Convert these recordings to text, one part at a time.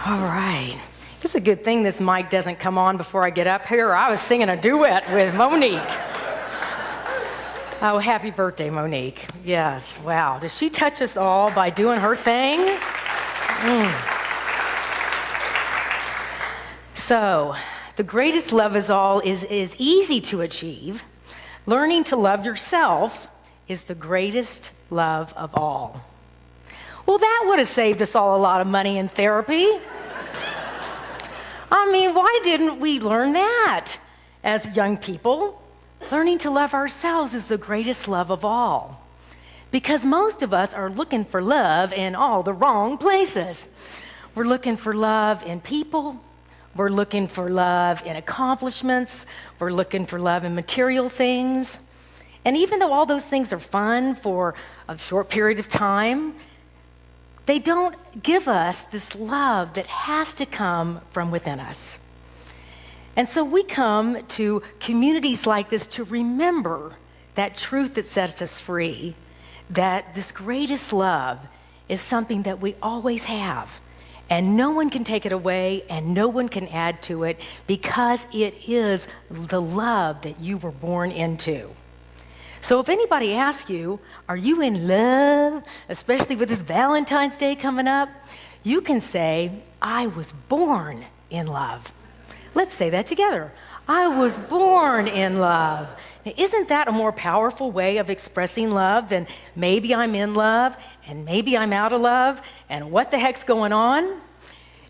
All right. It's a good thing this mic doesn't come on before I get up here. I was singing a duet with Monique. Oh, happy birthday, Monique. Yes, wow. Does she touch us all by doing her thing? So, the greatest love is all is easy to achieve. Learning to love yourself is the greatest love of all. Well, that would have saved us all a lot of money in therapy. I mean, why didn't we learn that as young people? Learning to love ourselves is the greatest love of all. Because most of us are looking for love in all the wrong places. We're looking for love in people. We're looking for love in accomplishments. We're looking for love in material things. And even though all those things are fun for a short period of time, they don't give us this love that has to come from within us. And so we come to communities like this to remember that truth that sets us free, that this greatest love is something that we always have. And no one can take it away, and no one can add to it, because it is the love that you were born into. So if anybody asks you, are you in love, especially with this Valentine's Day coming up, you can say, I was born in love. Let's say that together. I was born in love. Now, isn't that a more powerful way of expressing love than maybe I'm in love and maybe I'm out of love and what the heck's going on?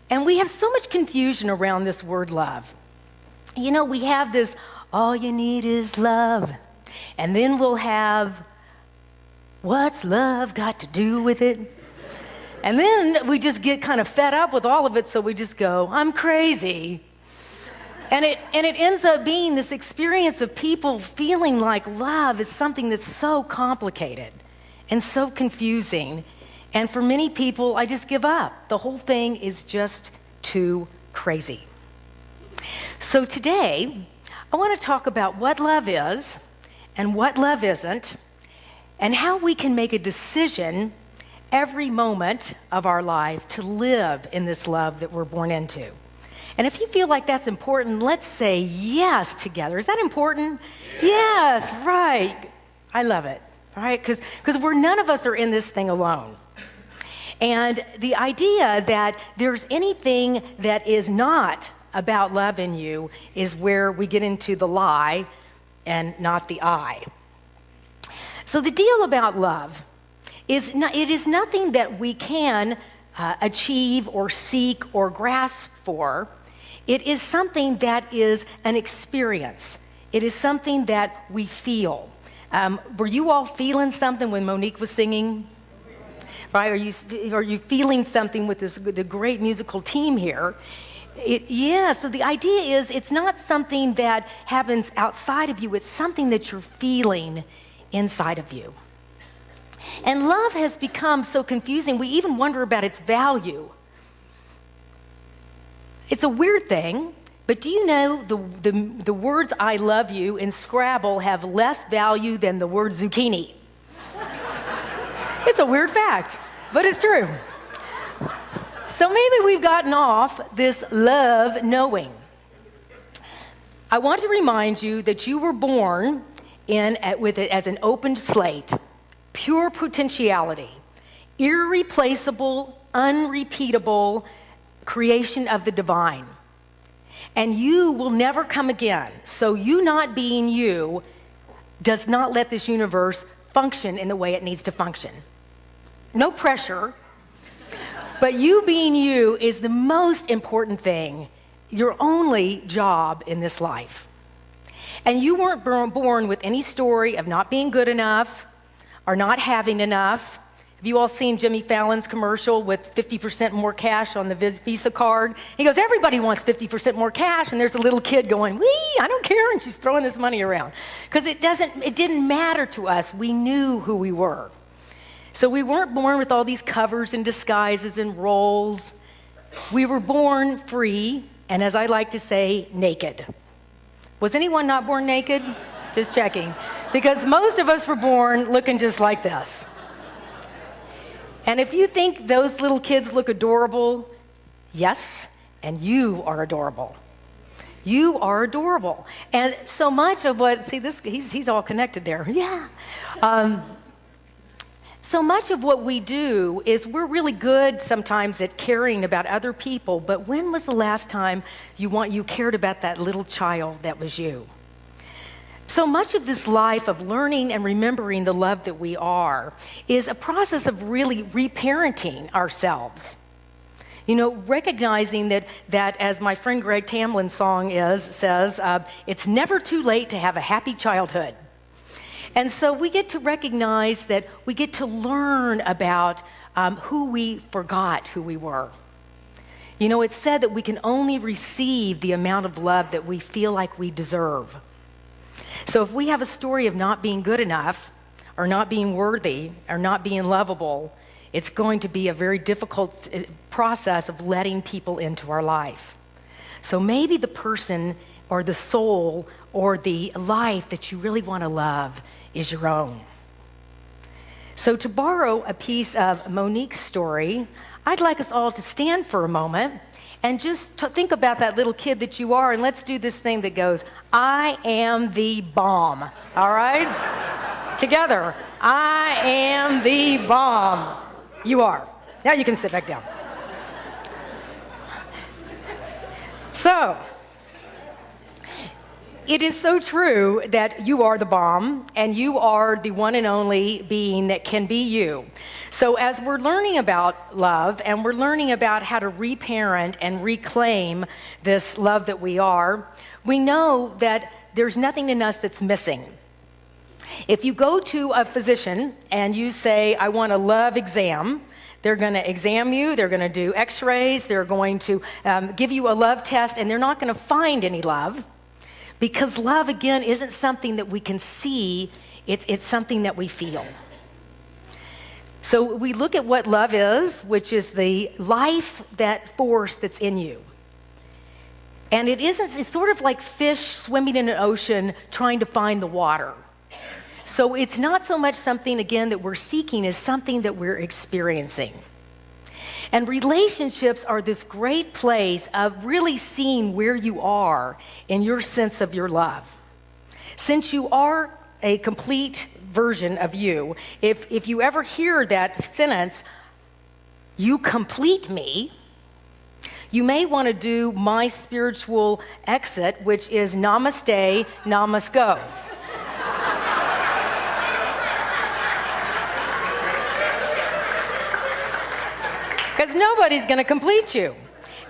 And we have so much confusion around this word love. You know, we have this, all you need is love. And then we'll have, what's love got to do with it? And then we just get kind of fed up with all of it, so we just go, I'm crazy. And it ends up being this experience of people feeling like love is something that's so complicated and so confusing. And for many people, I just give up. The whole thing is just too crazy. So today, I want to talk about what love is and what love isn't, and how we can make a decision every moment of our life to live in this love that we're born into. And if you feel like that's important, let's say yes together. Is that important? Yes, right. I love it, all right? Because none of us are in this thing alone. And the idea that there's anything that is not about love in you is where we get into the lie and not the I. So the deal about love is it is nothing that we can achieve or seek or grasp for. It is something that is an experience. It is something that we feel. Were you all feeling something when Monique was singing? Right? Are you feeling something with the great musical team here? So the idea is it's not something that happens outside of you. It's something that you're feeling inside of you. And love has become so confusing, we even wonder about its value. It's a weird thing, but do you know the words I love you in Scrabble have less value than the word zucchini? It's a weird fact, but it's true. So maybe we've gotten off this love knowing. I want to remind you that you were born with it as an open slate, pure potentiality, irreplaceable, unrepeatable creation of the divine. And you will never come again. So you not being you does not let this universe function in the way it needs to function. No pressure. But you being you is the most important thing, your only job in this life. And you weren't born with any story of not being good enough or not having enough. Have you all seen Jimmy Fallon's commercial with 50% more cash on the Visa card? He goes, everybody wants 50% more cash, and there's a little kid going, wee, I don't care, and she's throwing this money around. Because it didn't matter to us. We knew who we were. So we weren't born with all these covers and disguises and roles. We were born free, and as I like to say, naked. Was anyone not born naked? Just checking. Because most of us were born looking just like this. And if you think those little kids look adorable, yes, and you are adorable. You are adorable. And so much of what, see this, he's all connected there. Yeah. So much of what we do is we're really good sometimes at caring about other people, but when was the last time you cared about that little child that was you? So much of this life of learning and remembering the love that we are is a process of really reparenting ourselves. You know, recognizing that as my friend Greg Tamlin's song says, it's never too late to have a happy childhood. And so we get to recognize that we get to learn about who we forgot who we were. You know, it's said that we can only receive the amount of love that we feel like we deserve. So if we have a story of not being good enough, or not being worthy, or not being lovable, it's going to be a very difficult process of letting people into our life. So maybe the person or the soul or the life that you really want to love is your own. So to borrow a piece of Monique's story, I'd like us all to stand for a moment and just think about that little kid that you are, and let's do this thing that goes, I am the bomb, all right? Together, I am the bomb. You are. Now you can sit back down. So, it is so true that you are the bomb, and you are the one and only being that can be you. So as we're learning about love, and we're learning about how to reparent and reclaim this love that we are, we know that there's nothing in us that's missing. If you go to a physician and you say, I want a love exam, they're going to examine you, they're going to do x-rays, they're going to give you a love test, and they're not going to find any love. Because love, again, isn't something that we can see, it's something that we feel. So we look at what love is, which is the life, that force that's in you. And it's sort of like fish swimming in an ocean trying to find the water. So it's not so much something, again, that we're seeking as something that we're experiencing. And relationships are this great place of really seeing where you are in your sense of your love. Since you are a complete version of you, if you ever hear that sentence, you complete me, you may want to do my spiritual exit, which is namaste, namasko. Because nobody's going to complete you.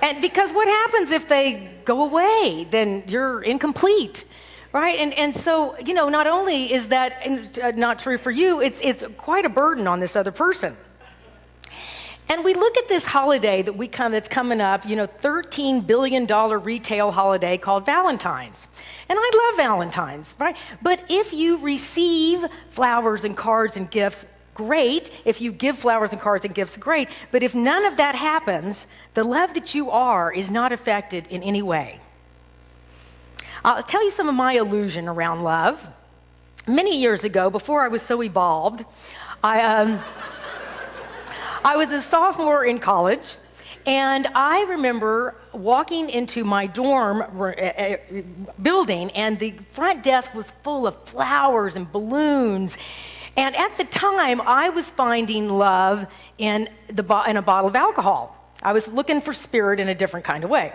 And because what happens if they go away? Then you're incomplete, right? And so, you know, not only is that not true for you, it's quite a burden on this other person. And we look at this holiday that's coming up, you know, $13 billion retail holiday called Valentine's. And I love Valentine's, right? But if you receive flowers and cards and gifts, great. If you give flowers and cards and gifts, great. But if none of that happens, the love that you are is not affected in any way. I'll tell you some of my illusion around love. Many years ago, before I was so evolved, I was a sophomore in college, and I remember walking into my dorm building, and the front desk was full of flowers and balloons. And at the time, I was finding love in a bottle of alcohol. I was looking for spirit in a different kind of way.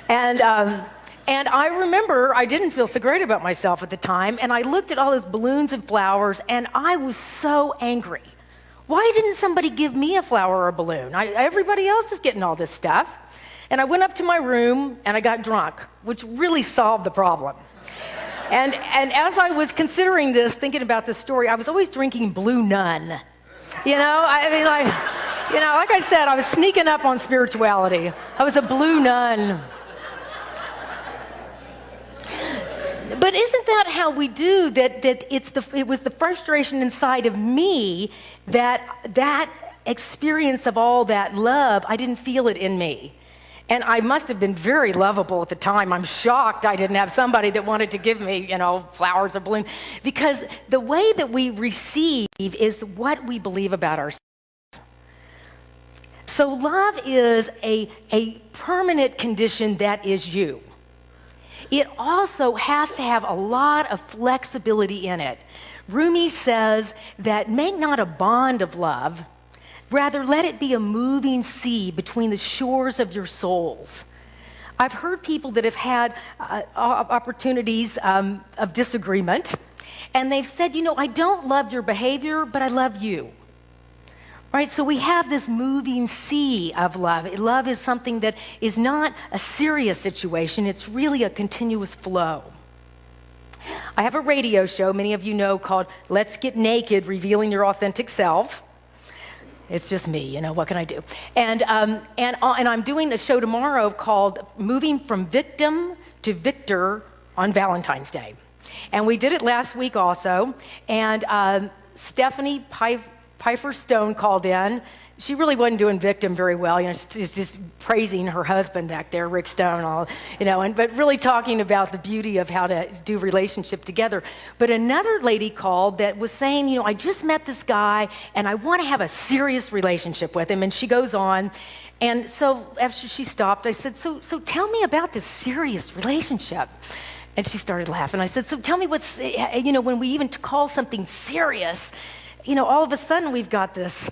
And I remember I didn't feel so great about myself at the time, and I looked at all those balloons and flowers, and I was so angry. Why didn't somebody give me a flower or a balloon? Everybody else is getting all this stuff. And I went up to my room, and I got drunk, which really solved the problem. And as I was considering this, thinking about this story, I was always drinking Blue Nun. You know, like I said, I was sneaking up on spirituality. I was a Blue Nun. But isn't that how we do that? It was the frustration inside of me that experience of all that love, I didn't feel it in me. And I must have been very lovable at the time. I'm shocked I didn't have somebody that wanted to give me, you know, flowers or balloons. Because the way that we receive is what we believe about ourselves. So love is a permanent condition that is you. It also has to have a lot of flexibility in it. Rumi says that make not a bond of love, rather let it be a moving sea between the shores of your souls. I've heard people that have had opportunities of disagreement, and they've said, I don't love your behavior, but I love you. Right? So we have this moving sea of love. Love is something that is not a serious situation. It's really a continuous flow. I have a radio show, many of you know, called Let's Get Naked, Revealing Your Authentic Self. It's just me, what can I do? And I'm doing a show tomorrow called Moving from Victim to Victor on Valentine's Day. And we did it last week also, and Stephanie Pfeiffer Stone called in. She really wasn't doing victim very well. She's just praising her husband back there, Rick Stone, but really talking about the beauty of how to do relationship together. But another lady called that was saying, I just met this guy and I want to have a serious relationship with him. And she goes on. And so after she stopped, I said, so tell me about this serious relationship. And she started laughing. I said, so tell me what's, when we even call something serious, all of a sudden we've got this,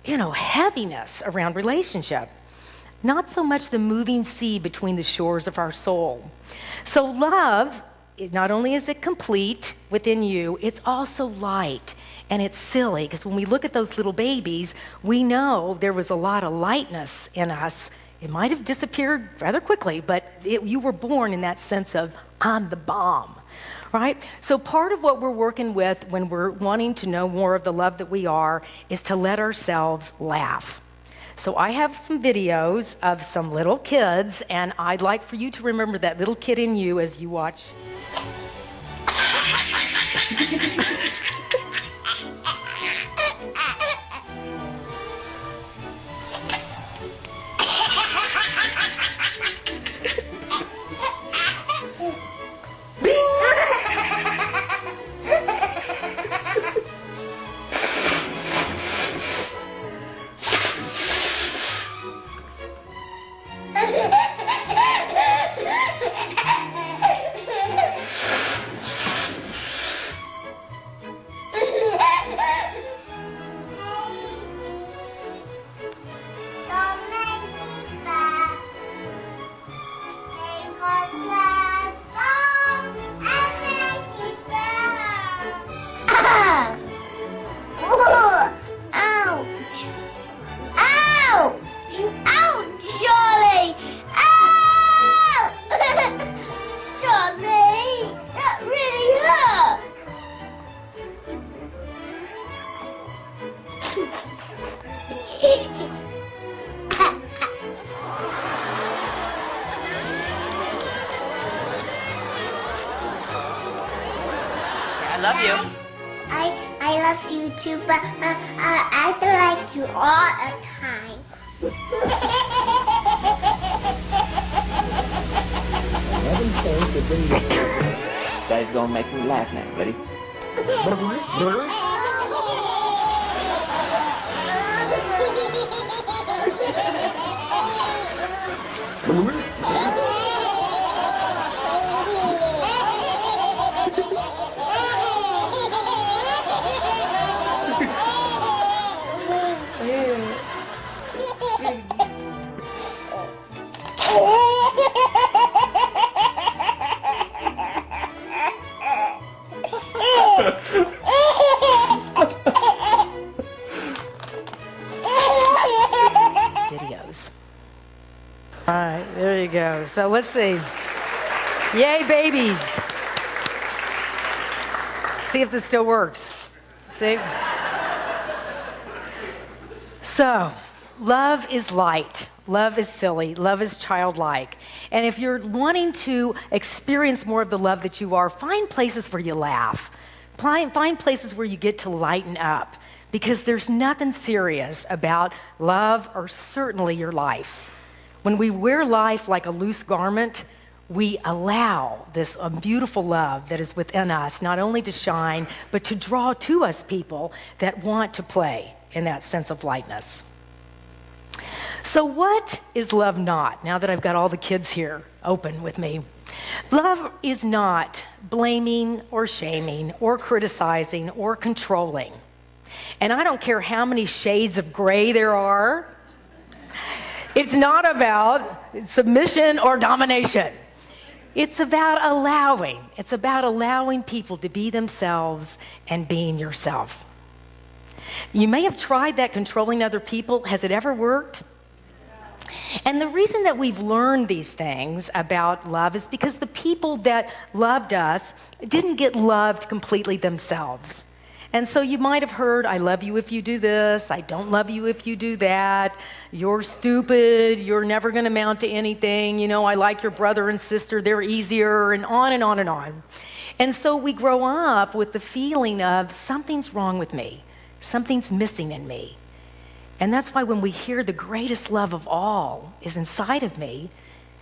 heaviness around relationship. Not so much the moving sea between the shores of our soul. So love, not only is it complete within you, it's also light. And it's silly, because when we look at those little babies, we know there was a lot of lightness in us. It might have disappeared rather quickly, but you were born in that sense of, I'm the bomb. Right? So part of what we're working with when we're wanting to know more of the love that we are is to let ourselves laugh. So I have some videos of some little kids, and I'd like for you to remember that little kid in you as you watch. love you. I love you too, but I don't like you all the time. Daddy's gonna make me laugh now. Ready? Videos. All right, there you go. So let's see. Yay, babies. See if this still works. See? So, love is light. Love is silly. Love is childlike. And if you're wanting to experience more of the love that you are, find places where you laugh. Find places where you get to lighten up. Because there's nothing serious about love or certainly your life. When we wear life like a loose garment, we allow this beautiful love that is within us not only to shine, but to draw to us people that want to play in that sense of lightness. So what is love not? Now that I've got all the kids here open with me. Love is not blaming or shaming or criticizing or controlling. And I don't care how many shades of gray there are. It's not about submission or domination. It's about allowing. It's about allowing people to be themselves and being yourself. You may have tried that controlling other people. Has it ever worked? And the reason that we've learned these things about love is because the people that loved us didn't get loved completely themselves. And so you might have heard, I love you if you do this, I don't love you if you do that, you're stupid, you're never going to amount to anything, you know, I like your brother and sister, they're easier, and on and on and on. And so we grow up with the feeling of something's wrong with me, something's missing in me. And that's why when we hear the greatest love of all is inside of me,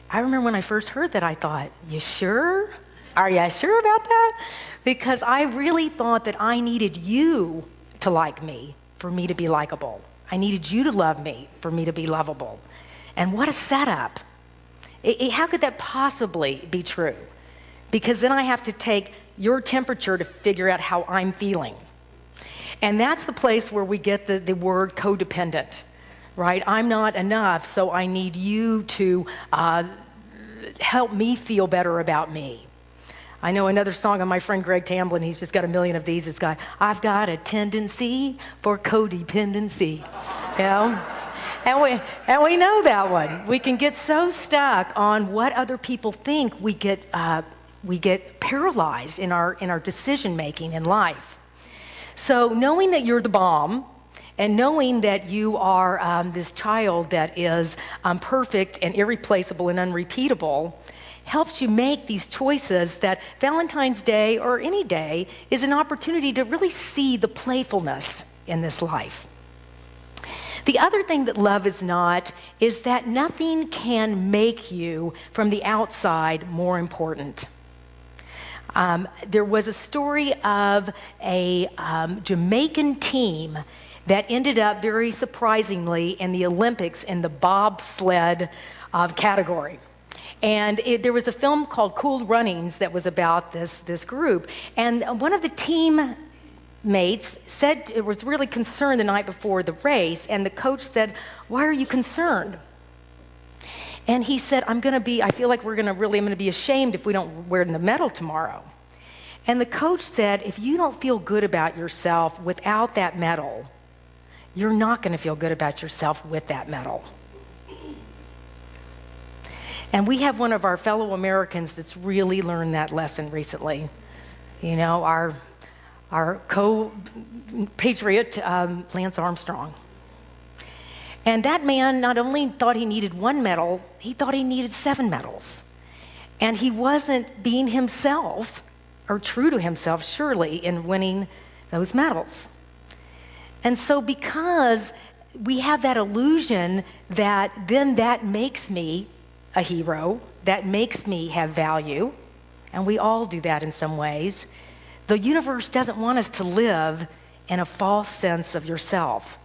I remember when I first heard that, I thought, you sure? Are you sure about that? Because I really thought that I needed you to like me for me to be likable. I needed you to love me for me to be lovable. And what a setup. How could that possibly be true? Because then I have to take your temperature to figure out how I'm feeling. And that's the place where we get the word codependent, right? I'm not enough, so I need you to help me feel better about me. I know another song of my friend Greg Tamblyn, he's just got a million of these. It's got, I've got a tendency for codependency. You know? And we know that one. We can get so stuck on what other people think, we get paralyzed in our decision making in life. So knowing that you're the bomb, and knowing that you are this child that is perfect and irreplaceable and unrepeatable, helps you make these choices that Valentine's Day or any day is an opportunity to really see the playfulness in this life. The other thing that love is not is that nothing can make you from the outside more important. There was a story of a Jamaican team that ended up very surprisingly in the Olympics in the bobsled category. And there was a film called Cool Runnings that was about this group. And one of the teammates said, it was really concerned the night before the race, and the coach said, why are you concerned? And he said, I feel like I'm going to be ashamed if we don't wear the medal tomorrow. And the coach said, if you don't feel good about yourself without that medal, you're not going to feel good about yourself with that medal. And we have one of our fellow Americans that's really learned that lesson recently. You know, our co-patriot, Lance Armstrong. And that man not only thought he needed one medal, he thought he needed 7 medals. And he wasn't being himself, or true to himself, surely, in winning those medals. And so because we have that illusion that then that makes me a hero, that makes me have value, and we all do that in some ways, the universe doesn't want us to live in a false sense of yourself.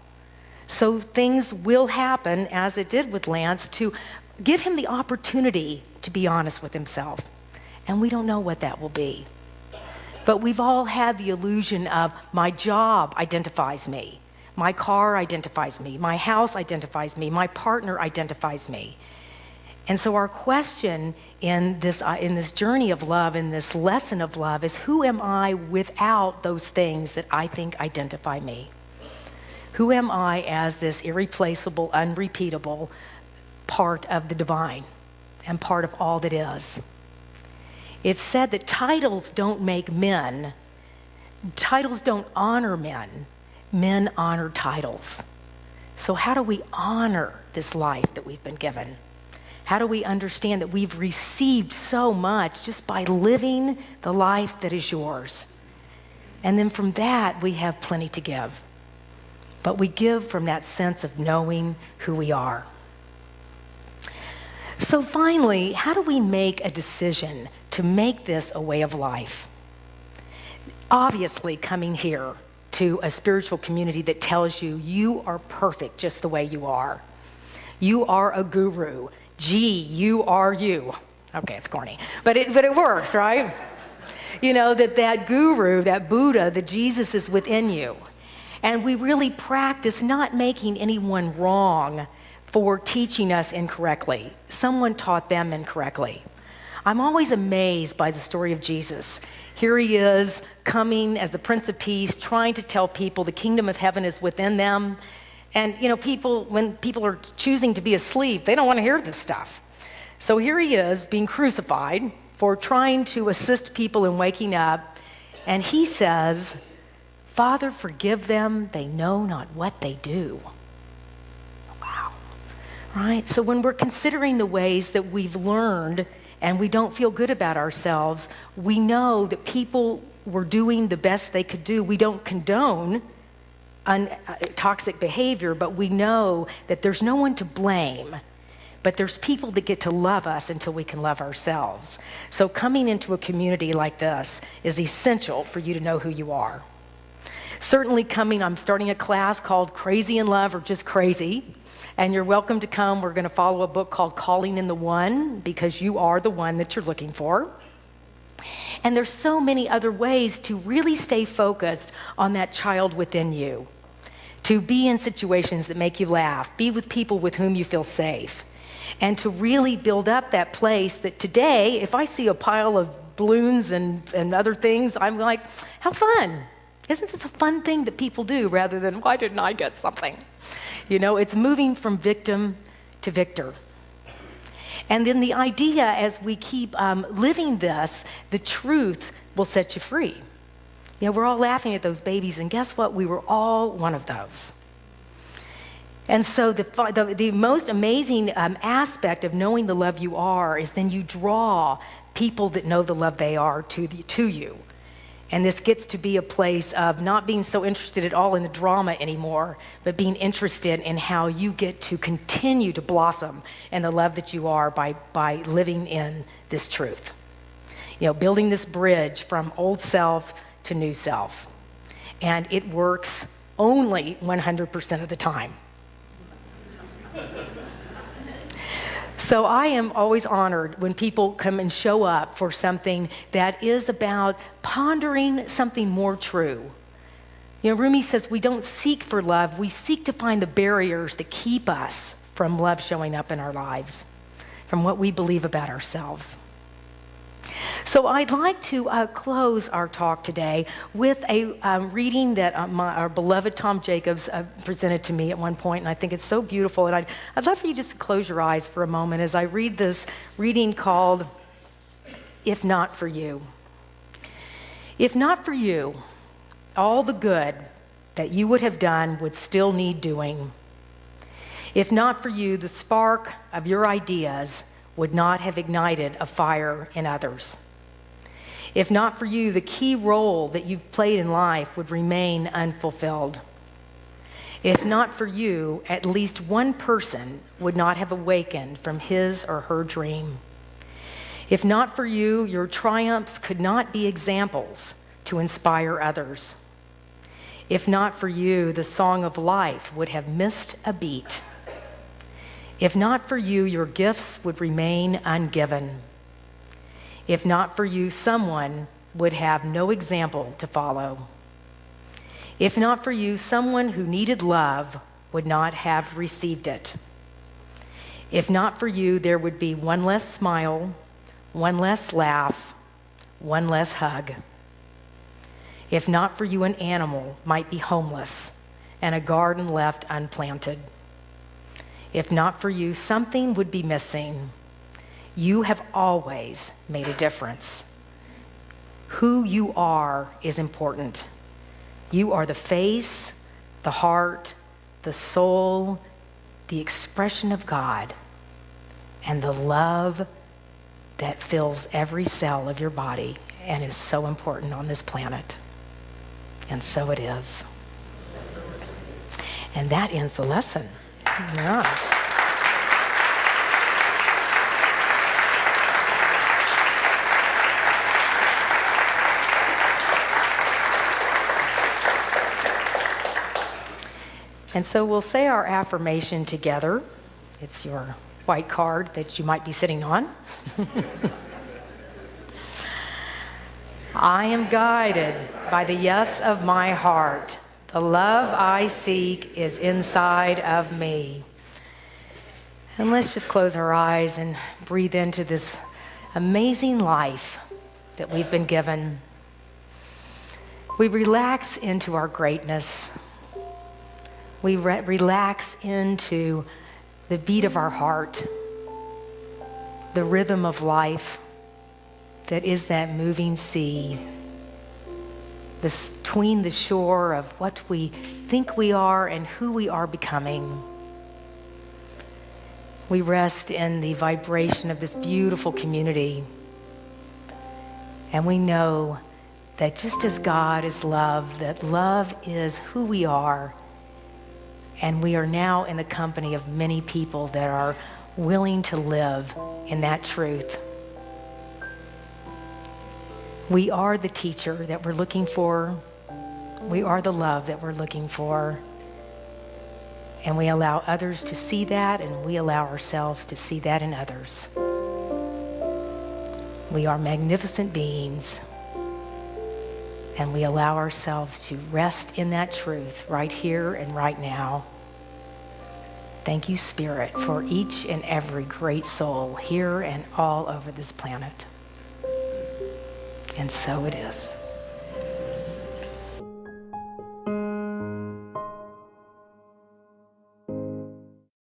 So things will happen, as it did with Lance, to give him the opportunity to be honest with himself. And we don't know what that will be. But we've all had the illusion of my job identifies me, my car identifies me, my house identifies me, my partner identifies me. And so our question in this journey of love, in this lesson of love, is who am I without those things that I think identify me? Who am I as this irreplaceable, unrepeatable part of the divine and part of all that is? It's said that titles don't make men. Titles don't honor men. Men honor titles. So how do we honor this life that we've been given? How do we understand that we've received so much just by living the life that is yours? And then from that, we have plenty to give. But we give from that sense of knowing who we are. So finally, how do we make a decision to make this a way of life? Obviously, coming here to a spiritual community that tells you you are perfect just the way you are. You are a guru. G-U-R-U. Okay, it's corny, but it works, right? You know, that guru, that Buddha, that Jesus is within you. And we really practice not making anyone wrong for teaching us incorrectly. Someone taught them incorrectly. I'm always amazed by the story of Jesus. Here he is coming as the Prince of Peace, trying to tell people the kingdom of heaven is within them. And, you know, when people are choosing to be asleep, they don't want to hear this stuff. So here he is being crucified for trying to assist people in waking up. And he says, Father, forgive them. They know not what they do. Wow. Right? So when we're considering the ways that we've learned and we don't feel good about ourselves, we know that people were doing the best they could do. We don't condone toxic behavior, but we know that there's no one to blame. But there's people that get to love us until we can love ourselves. So coming into a community like this is essential for you to know who you are. Certainly I'm starting a class called Crazy in Love or Just Crazy. And you're welcome to come. We're going to follow a book called Calling in the One, because you are the one that you're looking for. And there's so many other ways to really stay focused on that child within you. To be in situations that make you laugh. Be with people with whom you feel safe. And to really build up that place that today, if I see a pile of balloons and other things, I'm like, how fun. Isn't this a fun thing that people do rather than, why didn't I get something? You know, it's moving from victim to victor. And then the idea, as we keep living this, the truth will set you free. You know, we're all laughing at those babies, and guess what? We were all one of those. And so the most amazing aspect of knowing the love you are is then you draw people that know the love they are to you. And this gets to be a place of not being so interested at all in the drama anymore, but being interested in how you get to continue to blossom in the love that you are by living in this truth. You know, building this bridge from old self to new self. And it works only 100% of the time. So I am always honored when people come and show up for something that is about pondering something more true. You know, Rumi says we don't seek for love, we seek to find the barriers that keep us from love showing up in our lives, from what we believe about ourselves. So I'd like to close our talk today with a reading that our beloved Tom Jacobs presented to me at one point, and I think it's so beautiful. And I'd love for you just to close your eyes for a moment as I read this reading called, If Not For You. If not for you, all the good that you would have done would still need doing. If not for you, the spark of your ideas would not have ignited a fire in others. If not for you, the key role that you've played in life would remain unfulfilled. If not for you, at least one person would not have awakened from his or her dream. If not for you, your triumphs could not be examples to inspire others. If not for you, the song of life would have missed a beat. If not for you, your gifts would remain ungiven. If not for you, someone would have no example to follow. If not for you, someone who needed love would not have received it. If not for you, there would be one less smile, one less laugh, one less hug. If not for you, an animal might be homeless and a garden left unplanted. If not for you, something would be missing. You have always made a difference. Who you are is important. You are the face, the heart, the soul, the expression of God, and the love that fills every cell of your body and is so important on this planet. And so it is. And that ends the lesson. Yes. And so we'll say our affirmation together. It's your white card that you might be sitting on. I am guided by the yes of my heart. The love I seek is inside of me. And let's just close our eyes and breathe into this amazing life that we've been given. We relax into our greatness. We relax into the beat of our heart, the rhythm of life that is that moving sea, between the shore of what we think we are and who we are becoming. We rest in the vibration of this beautiful community. And we know that just as God is love, that love is who we are. And we are now in the company of many people that are willing to live in that truth. We are the teacher that we're looking for. We are the love that we're looking for. And we allow others to see that, and we allow ourselves to see that in others. We are magnificent beings, and we allow ourselves to rest in that truth right here and right now. Thank you, Spirit, for each and every great soul here and all over this planet. And so it is.